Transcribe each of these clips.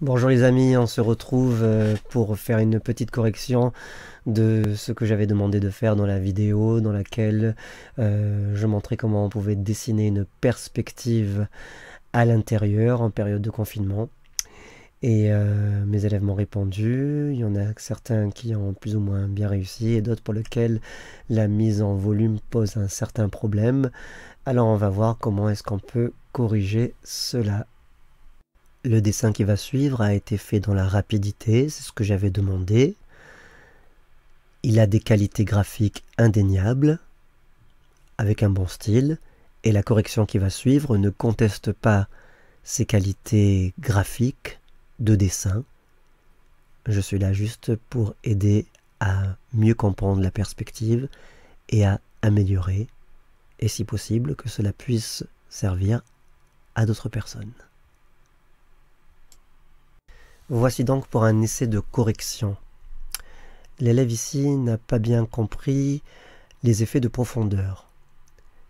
Bonjour les amis, on se retrouve pour faire une petite correction de ce que j'avais demandé de faire dans la vidéo dans laquelle je montrais comment on pouvait dessiner une perspective à l'intérieur en période de confinement. Et mes élèves m'ont répondu, il y en a certains qui ont plus ou moins bien réussi et d'autres pour lesquels la mise en volume pose un certain problème. Alors on va voir comment est-ce qu'on peut corriger cela. Le dessin qui va suivre a été fait dans la rapidité, c'est ce que j'avais demandé. Il a des qualités graphiques indéniables, avec un bon style, et la correction qui va suivre ne conteste pas ses qualités graphiques de dessin. Je suis là juste pour aider à mieux comprendre la perspective et à améliorer, et si possible que cela puisse servir à d'autres personnes. Voici donc pour un essai de correction. L'élève ici n'a pas bien compris les effets de profondeur.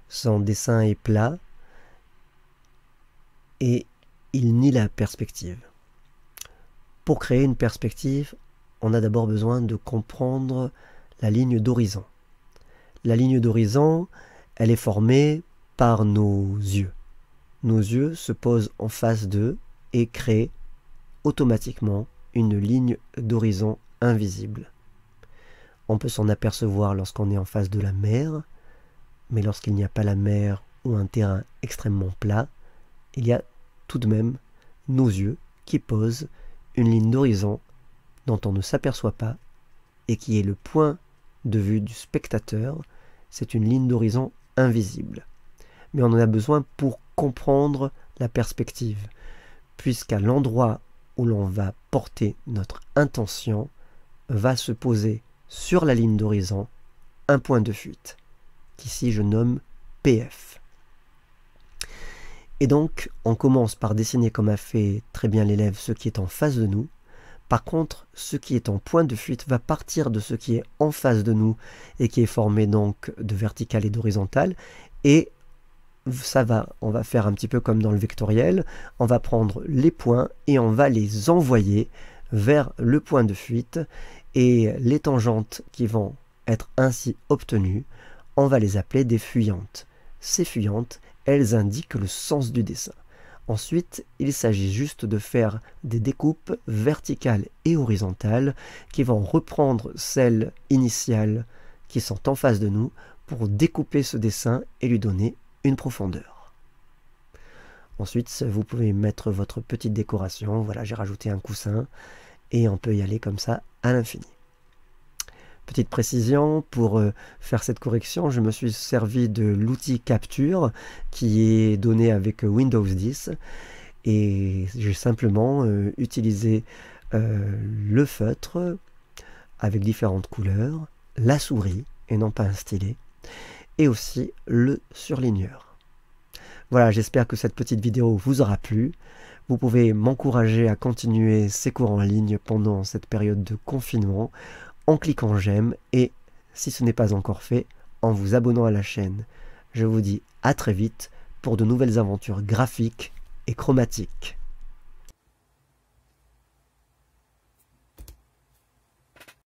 Son dessin est plat et il nie la perspective. Pour créer une perspective, on a d'abord besoin de comprendre la ligne d'horizon. La ligne d'horizon, elle est formée par nos yeux. Nos yeux se posent en face d'eux et créent automatiquement une ligne d'horizon invisible. On peut s'en apercevoir lorsqu'on est en face de la mer, mais lorsqu'il n'y a pas la mer ou un terrain extrêmement plat, il y a tout de même nos yeux qui posent une ligne d'horizon dont on ne s'aperçoit pas et qui est le point de vue du spectateur. C'est une ligne d'horizon invisible. Mais on en a besoin pour comprendre la perspective, puisqu'à l'endroit où l'on va porter notre intention, va se poser sur la ligne d'horizon un point de fuite, qu'ici je nomme PF. Et donc, on commence par dessiner comme a fait très bien l'élève ce qui est en face de nous. Par contre, ce qui est en point de fuite va partir de ce qui est en face de nous et qui est formé donc de vertical et d'horizontal, et on va faire un petit peu comme dans le vectoriel, on va prendre les points et on va les envoyer vers le point de fuite, et les tangentes qui vont être ainsi obtenues, on va les appeler des fuyantes. Ces fuyantes, elles indiquent le sens du dessin. Ensuite, il s'agit juste de faire des découpes verticales et horizontales qui vont reprendre celles initiales qui sont en face de nous pour découper ce dessin et lui donner une profondeur. Ensuite, vous pouvez mettre votre petite décoration. Voilà, j'ai rajouté un coussin et on peut y aller comme ça à l'infini. Petite précision, pour faire cette correction, je me suis servi de l'outil Capture qui est donné avec Windows 10 et j'ai simplement utilisé le feutre avec différentes couleurs, la souris et non pas un stylet, et aussi le surligneur. Voilà, j'espère que cette petite vidéo vous aura plu. Vous pouvez m'encourager à continuer ces cours en ligne pendant cette période de confinement en cliquant j'aime et, si ce n'est pas encore fait, en vous abonnant à la chaîne. Je vous dis à très vite pour de nouvelles aventures graphiques et chromatiques.